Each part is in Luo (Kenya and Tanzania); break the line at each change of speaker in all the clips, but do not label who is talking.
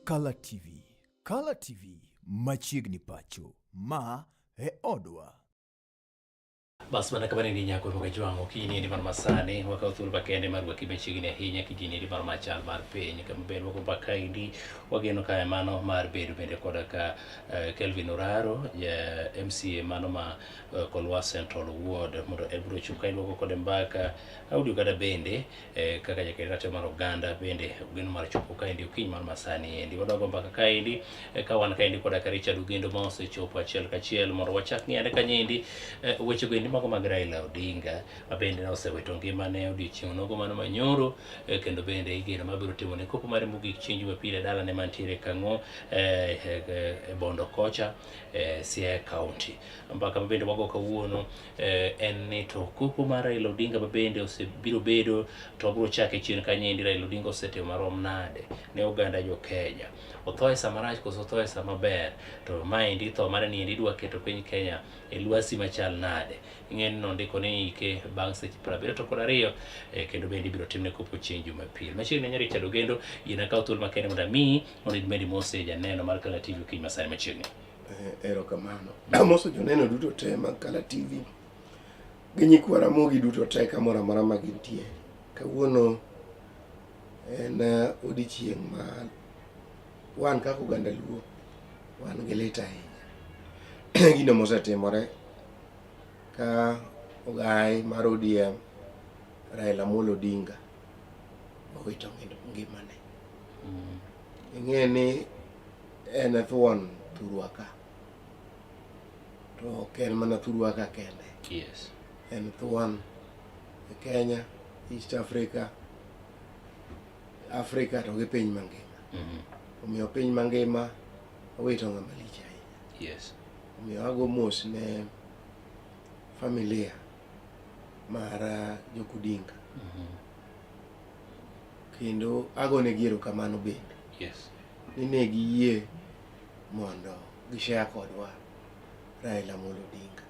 Color TV. Color TV machiegni pacho. Ma e odwa.
Bas mana kabani ni nyako ko jwango kini ni mar masani waka uthul bakende mar waki mechigni ahinya kijini ni mar machal mar piny kama ber wako bakaindi wageno ka mano mar bedo bende koda ka Kelvin Oraro ya MCA mano ma Kolwa Central Ward mondo ebro chuka ilwoko kode mbaka audio kada bende kaka jakirate mar Uganda bende ugeno mar chopo kaindi ukiny mar masani endi wadogo mbaka kaindi ka wan kaindi koda ka Richard Ugendo ma osechopo achiel kachiel mondo wachak ng'iyane kanyendi weche go mago mag Raila Odinga mabende ne osewito ngimane odiochieng' nogo mano manyoro kendo bende igeno mabiro timo ne kopo mare mogik chieng' Jumapil e dalane mantiere Kang'o Bondo kocha Siaya County. Mbaka mabende wago kawuono en ni to kopo mar Raila Odinga mabende osebiro bedo to biro chake chien kanyendi Raila Odinga osetimo marom nade ne oganda jo Kenya. Otho e sama rach koso otho e sama ber to maendi tho mare ni endi dwa keto piny Kenya e lwasi machal nade. Ing'eni no ndiko ni ike bang' seche 72 kendo bende ibiro timne kopo chieng' Jumapil. Machiegni ne Richard Ogendo yena kawo thuolo makende mondo mi mondo imendi mose janeno mar Color TV kiny masani machiegni.
Erokamano. Amoso joneno duto te mag Color TV. Gi nyikwara mogi duto te kamoro amora ma gintie. Kawuono en odiochieng' ma wan kaka oganda Luo wan gi lit ahinya. Gino mosetimore ka ogai mar ODM Raila Amolo Odinga owito ngimane. Ing'e ni en thuon thurwa ka. To ok en mana thurwa ka kende.
Yes.
En thuon e Kenya, East Africa, Africa to gi piny mangima. Omiyo piny mangima owito ng'ama lich ahinya.
Yes.
Omiyo ago mos ne familia mar Jokudinga. Kendo agone giero kamano bende.
Yes.
Ni ne giyie mondo gishare kodwa Raila Amolo Odinga.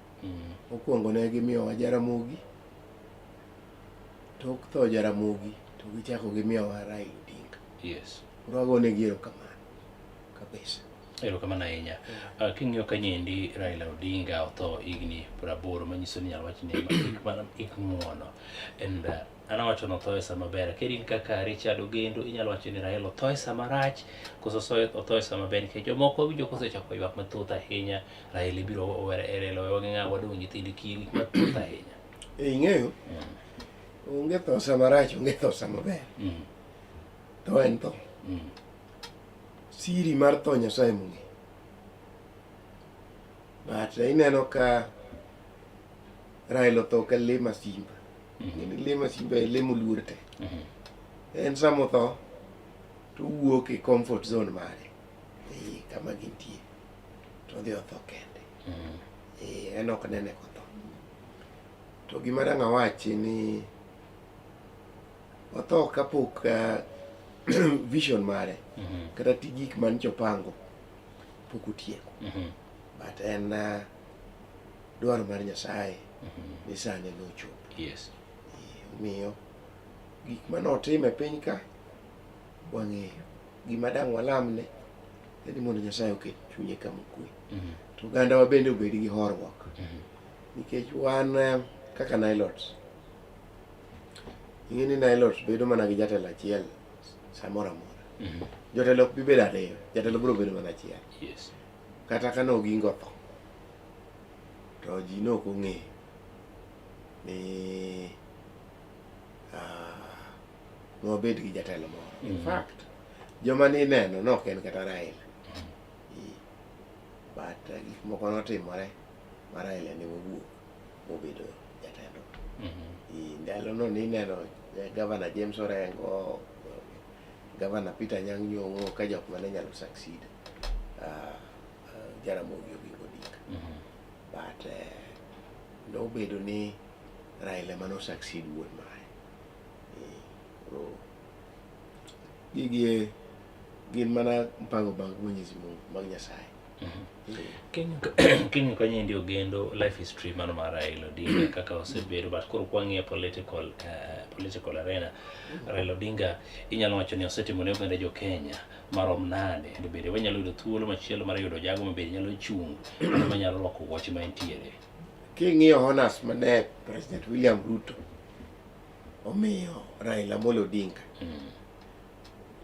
Mokwongo ne gimiyowa Jaramogi. Tok tho Jaramogi to gichako gimiyowa Raila Odinga.
Yes.
Koro agone giero kamano kabisa.
Erokamano ahinya. King'iyo kanyendi Raila Odinga otho higni 80 manyiso ni nyalo wacho ni ik ng'uono. And an awacho no otho e sama ber. Kerin kaka Richard Ogendo inyalo wacho ni Raila otho e sama rach koso otho e sama ber nikech jomoko winjo kosechako ywak mathoth ahinya Raila ibiro Raila wewa ng'a wadong' nyithindi kiri mathoth ahinya.
Ing'eyo? Onge tho sama rach, onge tho sama ber. Tho en tho. Siri mar tho Nyasaye mong'e. But ineno ka Raila otho ka lee masimba. Lee masimba e lee moluor te. En sama otho to wuok e comfort zone mare. Kama gintie. To odhi otho kende. En ok nene kotho. To gima dang' awachi ni otho kapok vision mare kata gik man chopango pok otieko. But en dwaro mar Nyasaye ni sane nochopo.
Yes.
Omiyo gik manotime piny ka wang'eyo. Gima dang' walamne en mondo Nyasaye oket chunye kama okwe. To oganda wa bende obed gi horuok. Nikech wan kaka Nilots. Ing'e ni Nilots bedo mana gi jatelo achiel samoro amora. Jotelo ok bi bedo ariyo. Jatelo biro bedo mana achiel.
Yes.
Kata ka Oginga otho to ji nok ong'eyo ni nobed gi jatelo moro. In fact, joma ni neno nok en kata Raila. But gik moko notimore ma Raila ne owuok mobedo jatelo. Ndalo no ni neno Gavana James Orengo, Gavana Peter Anyang' Nyong'o ka jok mane nyalo succeed Jaramogi Oginga Odinga. But nobedo ni Raila mano succeed wuon mare. Gigi gin mana mpango mag Mwenyezi Mungu mag Nyasaye.
Kinyo kanye ndio gendo life history mano mar Raila Odinga kaka osebedo but koro kwang'ie political arena Raila Odinga inyalo wacho ni osetimo ne oganda jo Kenya marom nade to bende wanyalo yudo thuolo machielo mar yudo jago mabende nyalo chung' manyalo loko wuoche ma entiere.
King'iyo honors mane President William Ruto omiyo Raila Amolo Odinga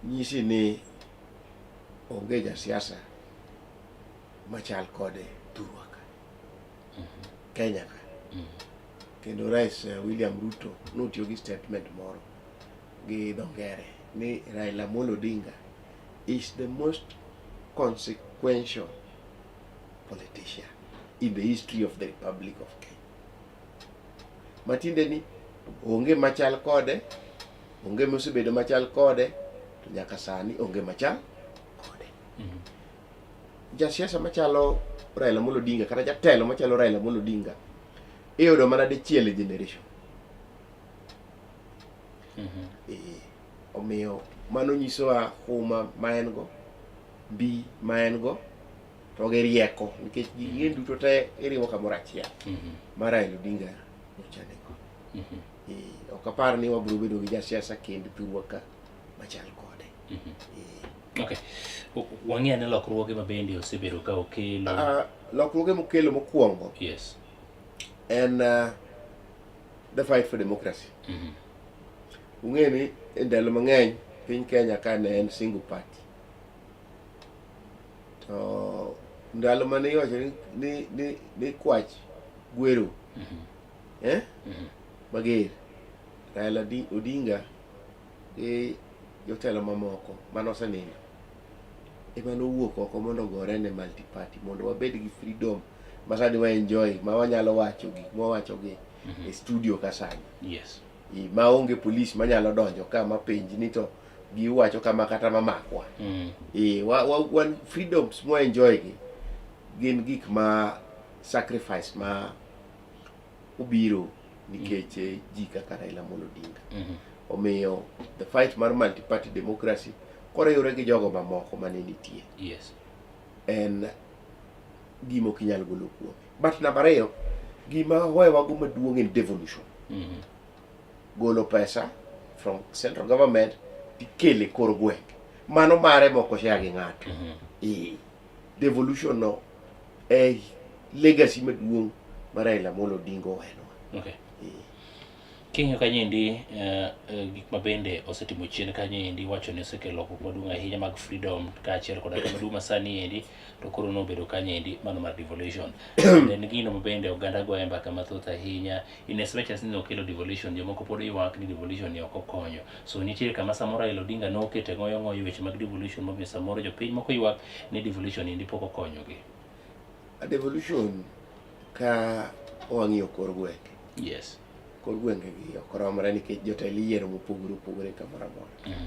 nyisi ni onge jasiasa machal kode Thurwa ka Kenya ka kendo Rais William Ruto notiyo gi statement moro gi dho ngere ni Raila Amolo Odinga is the most consequential politician in the history of the Republic of Kenya. Matinde ni onge machal kode, onge mosebedo machal kode, to nyaka sani onge machal kode. Jasiasa machalo Raila Amolo Odinga kata jatelo machalo Raila Amolo Odinga iyudo mana dichiel e generation. Omiyo mano nyisowa huma ma en go, mbi ma en go, to gi rieko nikech gigien duto te iriwo kamoro achiel ma Raila Odinga ochane go. Ok apar ni wabiro bedo gi jasiasa kendo Thurwa ka machal kode.
Okay. Wang'e ne lokruoge ma bende osebedo ka okelo.
Lokruoge mokelo mokwongo.
Yes.
And the fight for democracy. Ung'e ni e ndalo mang'eny piny Kenya ka ne en single party. To ndalo mane iwacho ni kwach gwero. Mager. Raila Odinga e jotelo mamoko manosenindo ema nowuok oko mondo gore ne multi party mondo wabed gi freedom masani wa enjoy ma wanyalo wacho gik ma wacho gi e studio kasani.
Yes.
Ma onge police manyalo donjo kama penj ni to giwacho kama kata mamakwa. Wan freedoms mo enjoy gi gin gik ma sacrifice ma ubiro nikech ji kaka Raila Amolo Odinga. Omiyo the fight mar multi party democracy koreyore gi jogo mamoko mane nitie.
Yes.
En gima ok inyal golo kuome. But number 2, gima hoyewago maduong' en devolution. Golo pesa from central government tikele kor gwenge. Mano mare moko share gi ng'ato. Devolution no legacy maduong' mar Raila Amolo Odinga owenwa.
Okay. King'yo kanyendi gik mabende osetimo chien kanyendi wacho ni osekelo lokruok maduong' ahinya mag freedom kaachiel koda kama duma sani endi to koro nobedo kanyendi mano mar devolution. En gino mabende oganda goye mbaka mathoth ahinya in as much as ni okelo devolution jomoko pod ywak ni devolution ni ok okonyo. So nitie kama samoro Raila Odinga nokete ngoyo weche mag devolution momiyo samoro jopiny moko ywak ni devolution endi pok okonyogi.
Devolution ka owang'iyo kor gwenge.
Yes.
Kor gwenge gi ok romre nikech jotelo yiero mopogore opogore kamoro amora.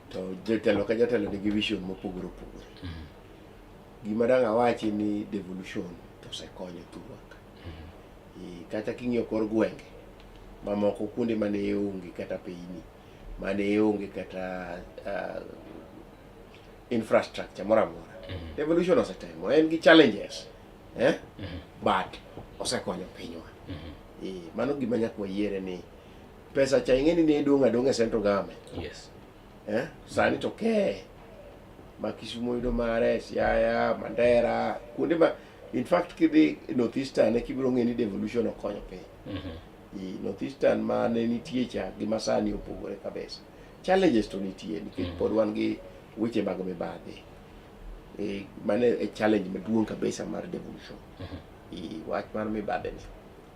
To jotelo ka jotelo nigi vision mopogore opogore. Gima dang' awachi ni devolution osekonyo Thurwa ka. Kata king'iyo kor gwenge mamoko kuonde mane onge kata piny mane onge kata infrastructure moro amora. Devolution osetemo en gi challenges. But osekonyo pinywa. Mano gima nyaka wayiere ni pesa cha ing'eni ne dong' adong'a central government.
Yes.
Sani to ke ma Kisumu yudo mare, Siaya, Mandera, kuonde ma in fact kidhi North Eastern e kibiro ng'eni devolution okonyo piny. North Eastern ma ne nitie cha gima sani opogore kabisa. Challenges to nitie nikech pod wan gi weche mag mibadhi. Mane e challenge maduong' kabisa mar devolution. Wach mar mibadhi ni.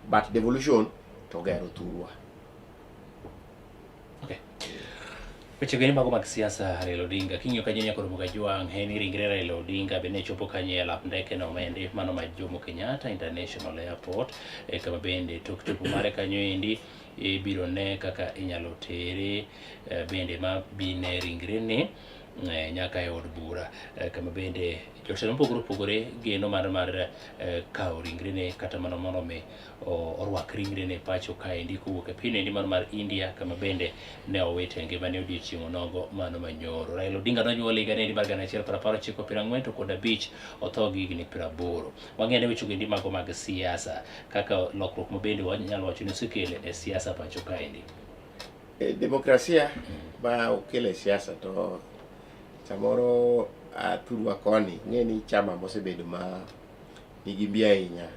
But devolution to gero Thurwa.
Okay. Weche gani mago mag siasa Raila Odinga king'iyo kanye nyako Romo Kajwang' en ringre Raila Odinga bende chopo kanye e lap ndeke no mende mano ma Jomo Kenyatta International Airport kama bende tok chopo mare kanyo endi biro ne kaka inyalo tere bende ma bine ringre ni nyaka e od bura kama bende jotelo mopogore opogore geno mar kawo ringrene kata mana mondo mi orwak ringrene pacho kaendi kowuok e piny endi mar India kama bende ne owite ngimane odiochieng' onogo mano manyoro. Raila Odinga nonyuole higa endi mar 1940 to kod 5 otho gi higni 80. Wang'eyo ne weche endi mago mag siasa kaka lokruok mabende wanyalo wacho ni osekelo e siasa pacho kaendi.
Demokrasia ma okelo e siasa to samoro thurwa koni ng'e ni chama mosebedo ma nigi mbi ahinya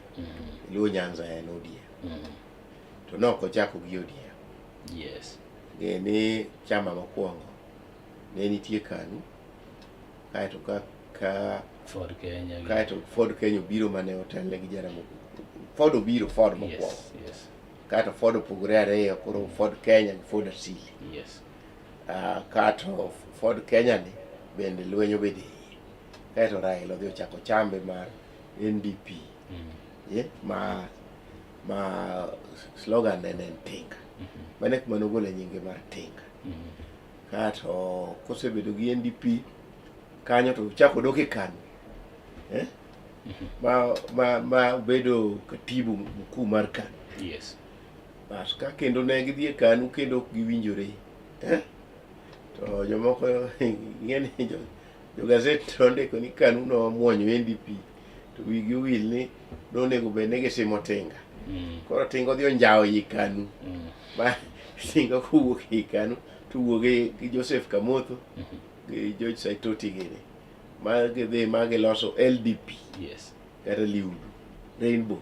Luo Nyanza en ODM. To nok ochako gi ODM.
Yes.
Ng'e ni chama mokwongo ne nitie KANU kaeto ka
Ford Kenya.
kaeto Ford Kenya obiro mane otelne gi Jaramogi. Ford mokwongo.
Yes.
Kaeto Ford opogore ariyo, koro Ford Kenya gi Ford Asili.
Yes.
Kaeto Ford Kenya ni bende lweny obede iye. Kaeto Raila odhi ochako chambe mar NDP. Ma slogan en Tinga. Mane kuma nogolo nyinge mar Tinga. Kaeto kosebedo gi NDP kanyo to chako dok e KANU. Ma bedo katibu mkuu mar KANU.
Yes.
Bas ka kendo ne gidhi e KANU kendo ok giwinjore. To jomoko ng'eni jo gazet ondiko ni KANU no muonyo NDP to wigi owil ni nonego bed ni gisimo Tinga. Koro Tinga odhi onjawo i KANU. Ma Tinga kowuok i KANU to wuok gi Joseph Kamotho gi George Saitoti gini. Ma gidhi ma giloso LDP.
Yes.
Kata Liudu. Rainbow.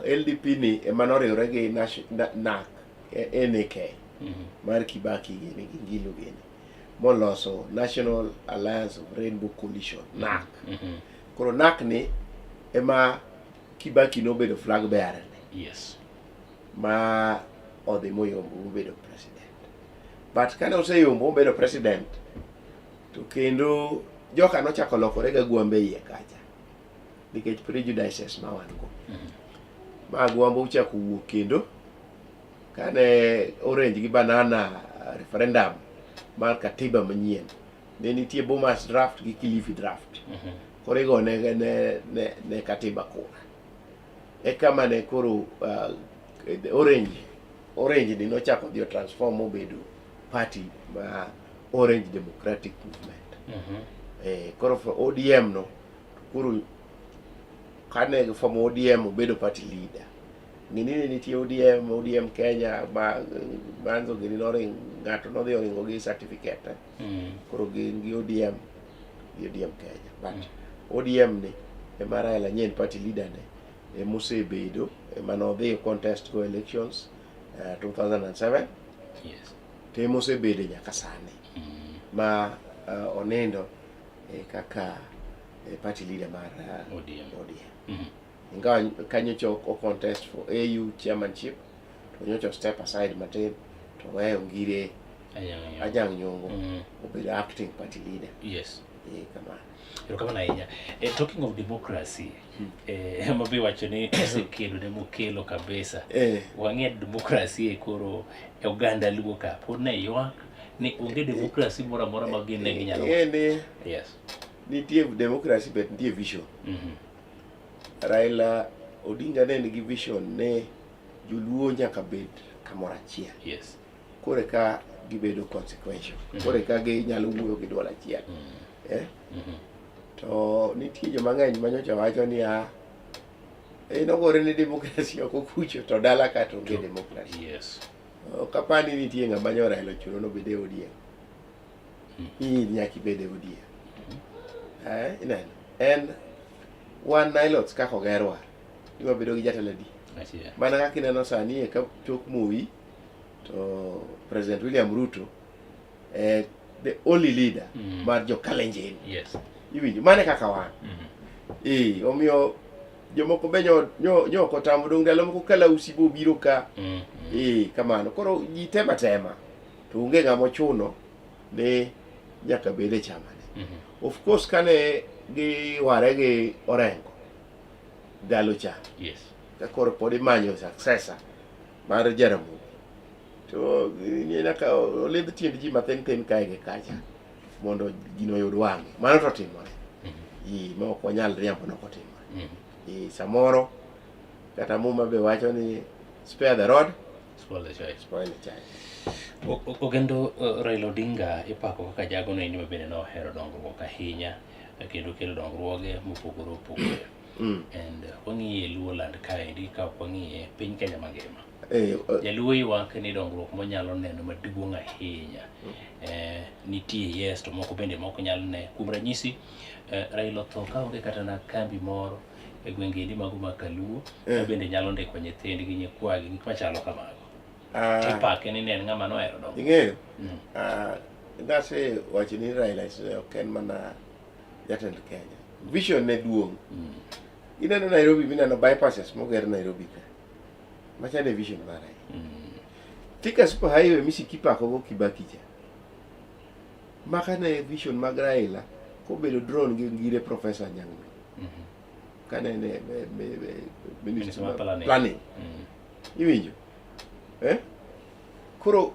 LDP ni ema noriwore gi NAK mar Kibaki gini gi Ngilu gini moloso National Alliance of Rainbow Coalition NAK. Koro NAK ni ema Kibaki nobedo flag bearer ne.
Yes.
Ma odhi moyombo obedo president. But kane oseyombo obedo president to kendo joka nochako lokore ga gwambe iye kacha nikech prejudices ma wan go. Ma gwambo uchako wuok kendo kane Orange gi Banana referendum mar katiba manyien ne nitie Bomas draft gi Kilifi draft. Koro igo ne katiba kura. Kama ne koro Orange ni nochako dio transform obedo party ma Orange Democratic Movement. Koro for ODM no koro kane from ODM obedo party leader. Ng'ini nitie ODM Kenya manzo gini ng'ato nodhi oringo gi certificate. Koro gin gi ODM Kenya. But ODM ni ema Raila nyen party leader ne mosebedo ema nodhi contest go elections 2007.
Yes.
Te mosebedo nyaka sani. Ma onendo kaka party leader mar ODM. Ingawa kanyo chok o contest for AU chairmanship to nyocho step aside matin to weyo ngire Ajang' Nyong'o obedo acting party leader.
Yes.
Kama
ahinya. Talking of democracy, mabe wacho ni osekelo ne mokelo kabisa. Wang'e democracy koro e Uganda Luo ka pod ne ywak ni onge democracy moro amora ma gin ne ginyalo. Yes.
Nitie democracy but nitie vision. Raila Odinga ne nigi vision ne joluo nyaka bed kamoro achiel.
Yes.
Kore ka gibedo consequential. Kore ka ginyalo wuoyo gi dwol achiel. To nitie joma ng'eny manyocha wacho ni nogore ni demokrasi ok okucho to dala ka to onge demokrasi.
Yes.
Kapani nitie ng'ama nyo Raila chuno no bede ODM. Nyaka ibede ODM. Ineno. En wan Nilots kaka ogerwa. Iwa bedo gi jatelo adi. Mana kaka ineno sani ka tok Moi to President William Ruto the only leader mar jo Kalenjin.
Yes.
Iwinjo mane kaka wan. Omiyo jomoko be nyo kotamo dong ndalo moko kala usibo biro ka. Kamano. Koro ji tema to onge ng'ama ochuno ne nyaka bede chama ne. Of course kane gi ware gi Orengo ndalo cha.
Yes.
Ka koro pod imanyo successor mar Jaramogi. to nyaka oledh tiend ji mathin tin kae gi kacha mondo gino yud wang'e. Mano to timore. Ma ok wanyal riambo nok otimore. Samoro kata muma be wacho ni spare the rod,
spoil the child.
spoil the child.
Ogendo Raila Odinga ipako kaka jago no indi mabende nohero dongruok ahinya kendo kelo dongruoge mopogore opogore. And wang'iye Luo land kaendi ka wang'iye piny Kenya mangima. Jaluo ywak ni dongruok monyalo neno maduong' ahinya. Nitie yes to moko bende moko nyalo ne. Kuom ranyisi Raila otho ka onge kata na kambi moro e gwenge ndi mago makaluo bende nyalo ndiko nyithindgi nyikwagi gik machalo kamago. Tipake ni en ng'ama nohero dongruok.
Ing'eyo? Ngase wacho ni Raila ok en mana jatend Kenya. Vision ne duong'. Ineno Nairobi, mineno bypasses moger Nairobi ka. Machane vision mare. Thika super highway misikipako go Kibaki cha. Makane vision mag Raila kobedo drone gi ngire Professor Nyang'o. Kane ne minister of planning. Iwinjo? Koro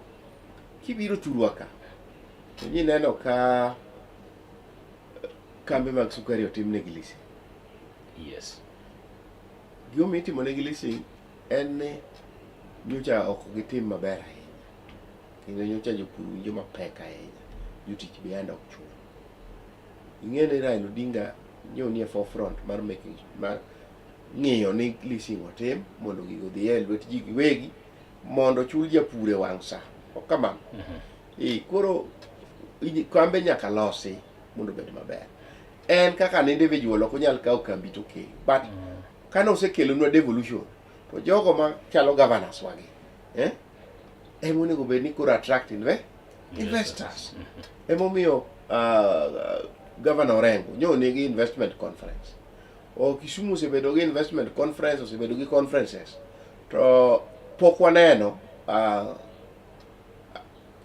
kibiro Thurwaka. Ni neno ka kambe mag sukari otimne gi leasing.
Yes.
Gima itimo ne gi leasing en ni nyocha ok gitim maber ahinya. Kendo nyocha jopur winjo mapek ahinya. Jotich be anda ok chulo. Ing'e ni Raila Odinga nie forefront mar making mar ng'iyo ni leasing otim mondo gigo dhi e lwet ji giwegi mondo chul japur e wang' sa. Ok kamano. Koro kambe nyaka losi mondo bed maber. En kaka an individual ok onyal kawo kambi to kelo. But kane osekelonwa devolution to jogo ma chalo governors wagi emonego bed ni koro attract investors. Emomiyo Governor Orengo nigi investment conference. Kisumu osebedo gi investment conference, osebedo gi conferences. To pok waneno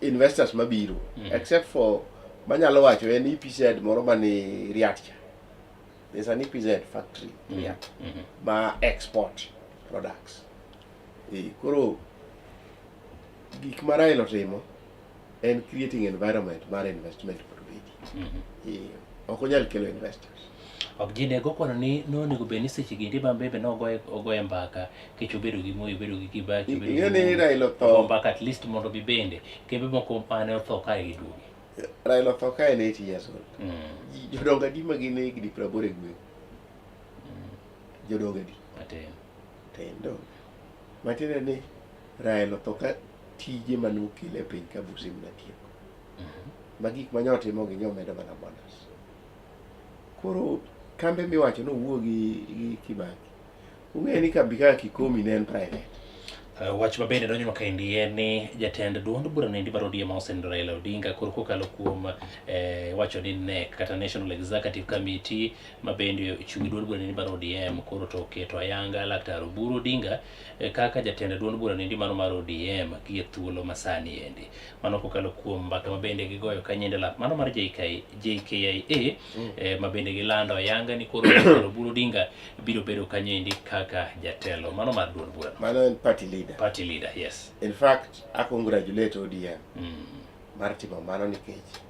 investors mabiro except for manyalo wacho en EPZ moro mani Riatcha. There's an EPZ factory Riat ma export products. Koro gik ma Raila timo en creating environment mar investment probedi. Ok onyal kelo investors.
Ok jinego kono ni nonego bed ni seche gindi bambebe nogoye mbaka kech obedo gi Moi, obedo gi Kibaki,
obedo gi Raila otho
mbaka at least mondo bi bende kembe moko mane otho kae giduogi.
Raila otho kae ne 80 years old. Jodongo adi ma gin higni 80 e gweng'. Jodongo adi
Matin.
Tendo. Matiende ni Raila otho ka tije manokele piny ka Busim natieko. Magik manyotimo gi nyomedo mana bonus. Koro kambe miwacho nowuo gi Kibaki. Ung'e ni kambi kaka Kikomi ne en private.
Wach mabende donjo kaendi en ni jatend duond bura nendi mar ODM osenindo Raila Odinga koro kokalo kuom wacho ni NEC kata National Executive Committee mabende ochung' duond bura nendi mar ODM koro to keto ayanga Laktar Oburu Odinga kaka jatend duond bura nendi mar ODM gi thuolo masani endi. Mano kokalo kuom mbaka mabende gigoyo kanyinde lap mano mar JKIA mabende gilando ayanga ni koro Laktar Oburu Odinga biro bedo kanyendi kaka jatelo mano mar duond bura.
Mano en party leader.
Party leader, yes.
In fact, I congratulate ODM. Martimo mano nikech.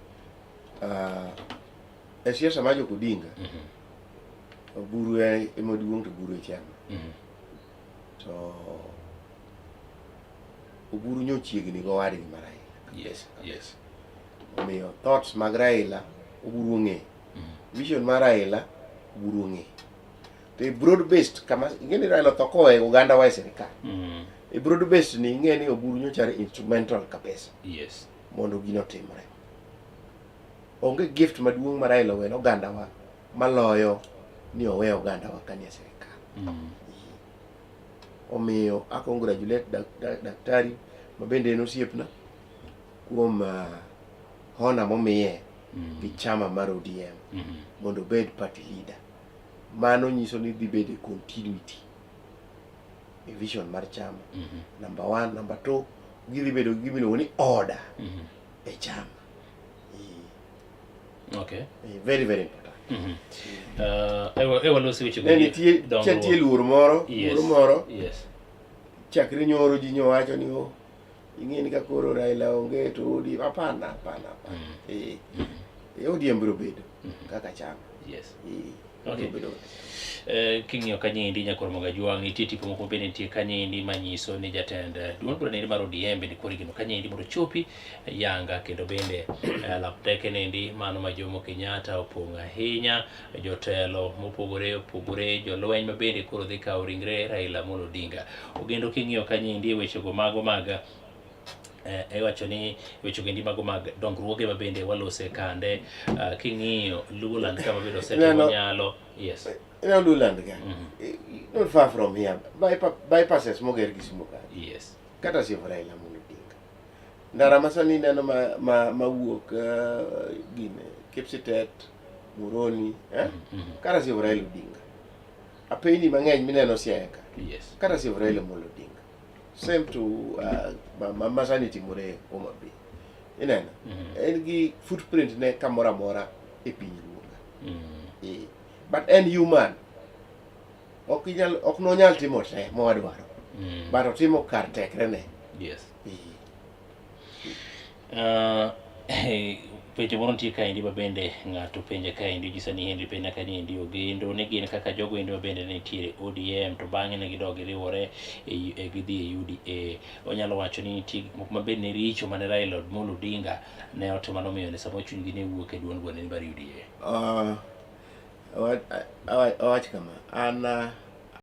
Siasa ma Jok Odinga. Oburu emoduong' to Oburu e chama. To Oburu nyochiegni go wadgi mar Raila.
Yes.
Omiyo thoughts mag Raila Oburu ong'e. Vision mar Raila Oburu ong'e. To broad based kama ingeni Raila to kowe Uganda wa serikali. Broad based ni ingeni Oburu nyochare instrumental kabisa.
Yes.
Mondo gino timre. Onge gift maduong' mar Raila weno Uganda wa maloyo ni owe Uganda wa kanie serikali. Omiyo I congratulate daktari mabende en osiepna kuom hona momiye gi chama mar ODM mondo bed party leader. Mano nyiso ni dhi bede continuity e vision mar chama. Number 1, number 2, gidhi bedo gimiluongo ni order e chama.
Okay.
Very very important.
Ewa losi wichi
nitie luor moro.
Yes.
Chakre nyoro ji nyowacho ni ing'eni ka koro Raila onge to ODM hapana. ODM biro bedo kaka chama.
Yes.
Okay.
King'iyo kanyendi Nyakoromo Gajwang' nitie tipo moko bende nitie kanyendi manyiso ni jatend duond bura mar ODM bende koro igeno kanyendi mondo chopi Yanga, kendo bende lapteke nendi mano ma Jomo Kenyatta opong' ahinya, jotelo mopogore opogore, jolweny ma bende koro dhi kawo ringre Raila Amolo Odinga. Ogendo king'iyo kanyendi wechego mago mag iwacho ni weche gendi mago mag dongruoge ma bende walose kande, king'iyo Luland kama bende osetimo nyalo. Yes.
Luland ga. Not far from here. Bypasses moger gi Simo ka.
Yes.
Kata si Raila Amolo Odinga. Ndara masani neno ma wuok gine Kipsitet, Muroni, kata si Raila Odinga. Apeni mang'eny mineno Siaya ka.
Yes.
Kata si Raila Amolo Odinga. Same to masani timore Homa Bay. Ineno. En gi footprint ne kamora mora e piny ruoga. But en human. Ok nonyal timo te mowadwaro. But otimo kar tekre ne.
Yes. Penjo moro nitie kaendi ma bende ng'ato penje kaendi nyisa ni Henry Pena kanyendi ogendo ne gin kaka jogo endi ma bende nitiere ODM to bang'e ne gidok giriwore gidhi e UDA. Onyalo wacho ni nitie gik moko ma bende ne richo mane Raila Amolo Odinga ne otimo nomiyo ne samo chunygi ne wuok e duond bura mar UDA.
Awach kama, an